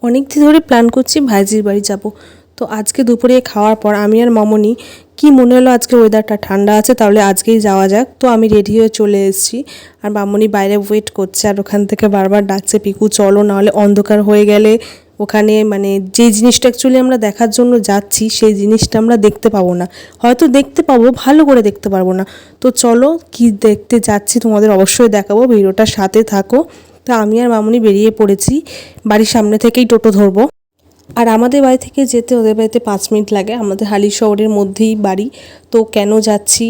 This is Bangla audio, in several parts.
অনেক দিন ধরে প্ল্যান করছি ভাইজির বাড়ি যাব। তো আজকে দুপুরে খাওয়ার পর আমি আর মামনি কি মনে হলো আজকে ওয়েদারটা ঠান্ডা আছে, তাহলে আজকেই যাওয়া যাক। তো আমি রেডি হয়ে চলে এসেছি আর মামনি বাইরে ওয়েট করছে আর ওখান থেকে বারবার ডাকছে, পিকু চলো, নাহলে অন্ধকার হয়ে গেলে ওখানে মানে যে জিনিসটা অ্যাকচুয়ালি আমরা দেখার জন্য যাচ্ছি সেই জিনিসটা আমরা দেখতে পাবো না, হয়তো দেখতে পাবো ভালো করে দেখতে পারবো না। তো চলো কি দেখতে যাচ্ছি তোমাদের অবশ্যই দেখাবো, ভিডিওটার সাথে থাকো। তো আমি আর মামনি বেরিয়ে পড়েছি, বাড়ির সামনে থেকেই টোটো ধরবো। আর আমাদের বাড়ি থেকে যেতে ওদের বাড়িতে 5 মিনিট লাগে, আমাদের হালি শহরের মধ্যেই বাড়ি। তো কেন যাচ্ছি,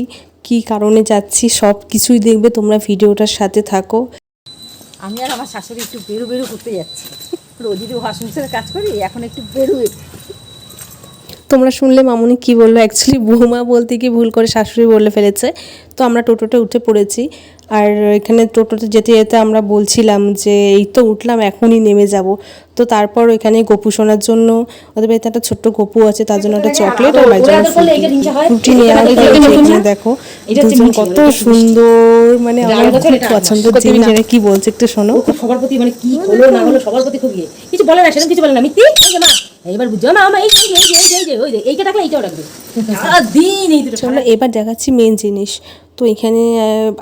কি কারণে যাচ্ছি, সব কিছুই দেখবে তোমরা, ভিডিওটার সাথে থাকো। আমি আর আমার শাশুড়ি একটু বেরো করতে যাচ্ছি, রোজই তো ওয়াশরুমের কাজ করি, এখন একটু বেরোই। তোমরা শুনলে মামুনি কি বললো, অ্যাকচুয়ালি বৌমা বলতে গিয়ে ভুল করে শাশুড়ি বলে ফেলেছে। তো আমরা টোটোতে উঠে পড়েছি আর এখানে টোটোতে যেতে যেতে আমরা বলছিলাম যে এই তো উঠলাম, এখনই নেমে যাব। তো তারপর এখানে গপু শোনার জন্য, ওদের বাড়িতে একটা ছোট্ট গপু আছে, তার জন্য একটা চকলেট আর ভাইয়ের জন্য ফ্রুটি নিয়ে আসা। দেখো দুজন কত সুন্দর, মানে আমার খুব পছন্দের জিনিস। কি বলছে একটু শোনো। সবার প্রতি মানে কি হলো না হলো সবার প্রতি খুব কিছু বলে না, সেরকম কিছু বলে না। মিত্তি মা এবার বুঝছো না, আমার এইটা ডাকলে এইটাও ডাকবে সারাদিন এই দুটো। চলো এবার দেখাচ্ছি মেন জিনিস। তো এখানে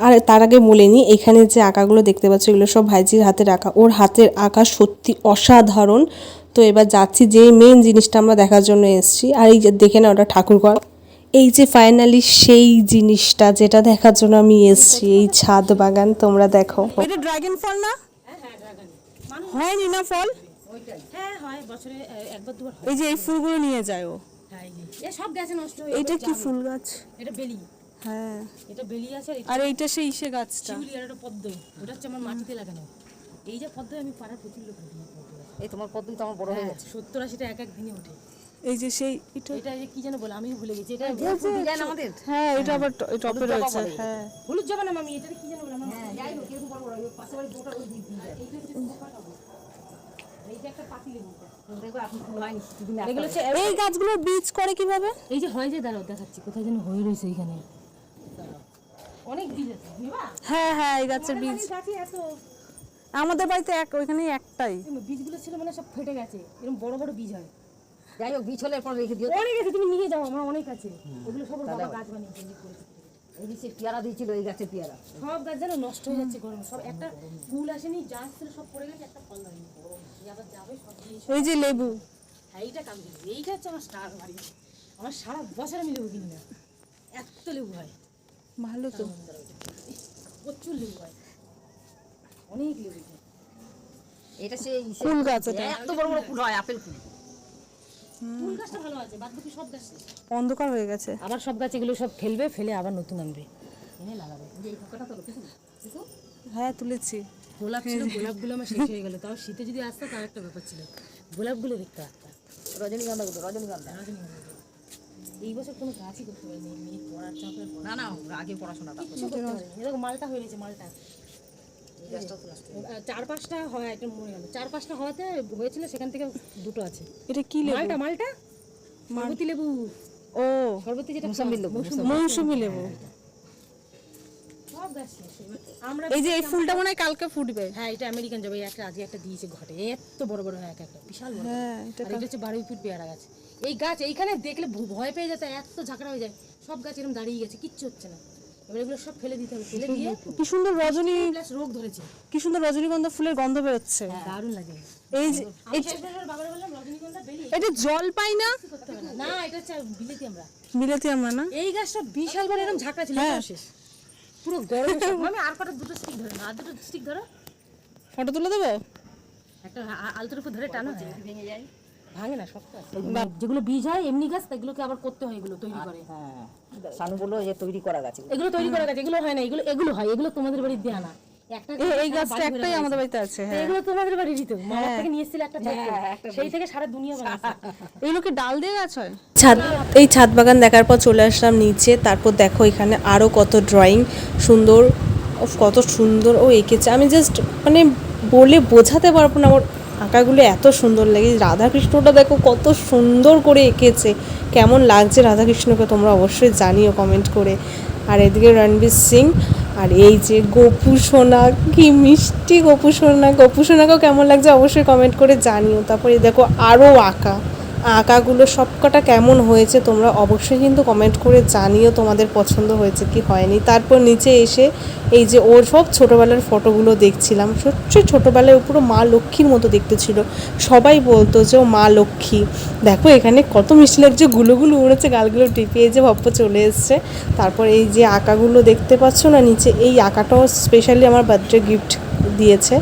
আর তার আগে বলিনি, এখানে যে আঁকাগুলো দেখতে পাচ্ছ এগুলো সব ভাইজির হাতের আঁকা, ওর হাতের আঁকা সত্যি অসাধারণ। তো এবার যাচ্ছি যে মেন জিনিসটা আমরা দেখার জন্য এসেছি, আর এই যে দেখে না ওটা ঠাকুরঘর, এই যে ফাইনালি সেই জিনিসটা যেটা দেখার জন্য আমি এসেছি, এই ছাদ বাগান তোমরা দেখো। এটা ড্রাগন ফল না? হয়নি না ফল? হ্যাঁ হয়, বছরে একবার দুবার হয়। এই যে এই ফুলগুলো নিয়ে যায় ও। এ সব গাছে নষ্ট হয়ে। এটা কি ফুল গাছ? এটা বেলি। হ্যাঁ, এটা বেলি আছে আর এইটা সেই ইসে গাছটা। শিউলি, আর এটা পদ্ম। ওটা হচ্ছে আমার মাটিতে লাগানো। এই যে পদ্ম আমি পাড়ার প্রচুর লোক দেখি। এই তোমার পদ্মই তো আমার বড় হয়ে গেছে, 70-80টা এক এক দিনে ওঠে। এই যে সেই এটা এই যে কি যেন বলে, আমি ভুলে গেছি। এটা ডিজাইন আমাদের। হ্যাঁ, এটা আবার টপে রয়েছে। হ্যাঁ, হলুদ জবা না মামি, এটা কি যেন বলে আমার। হ্যাঁ যাই হোক, এরকম বড় বড় ওই পাশে বাড়ি দুটো ওই দিক দিয়ে। এইটা হচ্ছে কোকাটা বলে। এই যে একটা পাতি লেবুটা দেখো, আপনি ফুল হয়নি দুদিন। এগুলো হচ্ছে এই গাছগুলো বীজ করে কিভাবে? এই যে হয় যে, দাঁড়াও দেখাচ্ছি, কোথায় যেন হয়ে রয়েছে এখানে অনেক বীজ আছে। হ্যাঁ হ্যাঁ, এই গাছের বীজ এত আমাদের বাড়িতে ওইখানে একটাই। বীজগুলো ছিল মানে সব ফেটে গেছে, এরকম বড় বড় বীজ হয়। যাই হোক, বীজ হলে এরপর রেখে দিও। অনেক আছে, তুমি নিয়ে যাও, আমার অনেক আছে। ওগুলো সব বাবা গাছ বানিয়েছে। এই যে পেয়ারা দিয়েছিল, এই গাছের পেয়ারা সব গাছ যেন নষ্ট হয়ে যাচ্ছে গরমে, সব একটা ফুল আসেনি, যা ছিল সব পড়ে গেছে, একটা ফল হয়নি। আবার যাবে সব জিনিস। এই যে লেবু, হ্যাঁ এইটা কাম দিবি, এইটা হচ্ছে আমার স্টার বাড়ি। আমার সারা বছর আমি লেবু কিনি না, এত লেবু হয়। ভালো তো, প্রচুর লেবু হয়, অনেক লেবু হয়। এটা সেই ফুল গাছ, এটা এত বড় বড় ফুল হয়, আপেল ফুল। ফুল গাছটা ভালো আছে, বাদ বাকি সব গাছ অন্ধকার হয়ে গেছে। আবার সব গাছ এগুলো সব ফেলবে, ফেলে আবার নতুন আনবে, এনে লাগাবে। এই পোকাটা তো কিছু হ্যাঁ, তুলেছি। গোলাপ ছিল, গোলাপগুলো আমার শেষ হয়ে গেল। তাও শীতে যদি আসতো তার একটা ব্যাপার ছিল, গোলাপগুলো দেখতে আসতাম। রজনীগন্ধাগুলো, রজনীগন্ধা এই বছর কোনো গাছই করতে পারিনি, মেয়ে পড়ার চাপে। না না, আগে পড়াশোনা এরকম মালটা হয়ে গেছে, মালটা 4-5টা হয়, একটা মরে গেল। 4-5টা হওয়াতে হয়েছিল, সেখান থেকে দুটো আছে। এটা কি লেবু? মালটা মালটা সরবতি লেবু। ও, সরবতি যেটা মৌসুমী লেবু। সব গাছ আমরা। এই যে এই ফুলটা মনে হয় কালকে ফুটবে। হ্যাঁ, এটা আমেরিকান জবা, একটা আজকে একটা দিয়েছে ঘটে, এত বড় বড় হয়, একটা বিশাল বড়। হ্যাঁ, এটা হচ্ছে 12 ফিট পেয়ারা গাছ। এই গাছ এইখানে দেখলে ভয় পেয়ে যেত, এত ঝাঁকড়া হয়ে যায়। সব গাছ এরকম দাঁড়িয়ে গেছে, কিচ্ছু হচ্ছে না। এবার এগুলো সব ফেলে দিতে হবে, ফেলে দিয়ে কি সুন্দর রোগ ধরেছে, কি সুন্দর রজনীগন্ধা ফুলের গন্ধ বেরোচ্ছে, দারুণ লাগে। এই যে বাবার বললাম রজনীগন্ধা বেলি, এটা জল পাই না। না এটা হচ্ছে বিলেতি আমরা, মিলাতি আমরা না। এই গাছটা বিশাল বড় এরকম ঝাঁকড়া ছিল, শেষ পুরো গরম। আমি আর কটা দুটো স্টিক ধরে না, আর দুটো স্টিক ধরো, ফটো তুলে দেবো। একটা আলতোর উপর ধরে টানো, ভেঙে যায়, ভাঙে না, শক্ত আছে। যেগুলো বীজ হয় এমনি গাছ, এগুলোকে আবার করতে হয়, এগুলো তৈরি করে। হ্যাঁ, সানু বললো যে তৈরি করা গাছ, এগুলো তৈরি করা গাছ, এগুলো হয় না, এগুলো হয়, এগুলো তোমাদের বাড়ি দেয়া না। এই গাছটা একটাই আমাদের বাড়িতে আছে। হ্যাঁ, এগুলো তোমাদের বাড়ি দিত, মামার থেকে নিয়ে এসেছিল একটা, সেই থেকে সারা দুনিয়া বানাচ্ছে। এগুলো কি ডাল দিয়ে গাছ হয়? এই ছাদ বাগান দেখার পর চলে আসলাম নিচে। তারপর দেখো এখানে আরও কত ড্রয়িং সুন্দর, কত সুন্দর ও এঁকেছে, আমি জাস্ট মানে বলে বোঝাতে পারবো না, ওর আঁকাগুলো এত সুন্দর লাগে। রাধাকৃষ্ণটা দেখো কত সুন্দর করে এঁকেছে, কেমন লাগছে রাধাকৃষ্ণকে তোমরা অবশ্যই জানিও কমেন্ট করে। আর এদিকে রণবীর সিং আর এই যে গপু সোনা, কি মিষ্টি গপু সোনা। গপু সোনাকেও কেমন লাগছে অবশ্যই কমেন্ট করে জানিও। তারপরে দেখো আরও আঁকাগুলো সবকটা কেমন হয়েছে তোমরা অবশ্যই কিন্তু কমেন্ট করে জানিও তোমাদের পছন্দ হয়েছে কি হয়নি। তারপর নিচে এসে এই যে ওর সব ছোটোবেলার ফটোগুলো দেখছিলাম। সত্যি ছোটোবেলায় ও পুরো মা লক্ষ্মীর মতো দেখতে ছিল, সবাই বলতো যে ও মা লক্ষ্মী। দেখো এখানে কত মিষ্টি লাগছে, গুলোগুলো উড়েছে গালগুলো টিপে, এই যে ভপ্প চলে এসছে। তারপর এই যে আঁকাগুলো দেখতে পাচ্ছ না নিচে, এই আঁকাটাও স্পেশালি আমার বার্থডে গিফট দিয়েছে,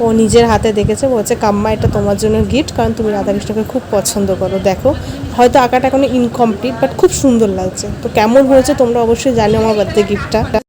ও নিজের হাতে দেখেছে, বলছে কাম্মা এটা তোমার জন্য গিফট, কারণ তুমি রাধাকৃষ্ণকে খুব পছন্দ করো। দেখো হয়তো আঁকাটা এখনো ইনকমপ্লিট বাট খুব সুন্দর লাগছে। তো কেমন হয়েছে তোমরা অবশ্যই জানো আমার বার্থডে গিফটটা।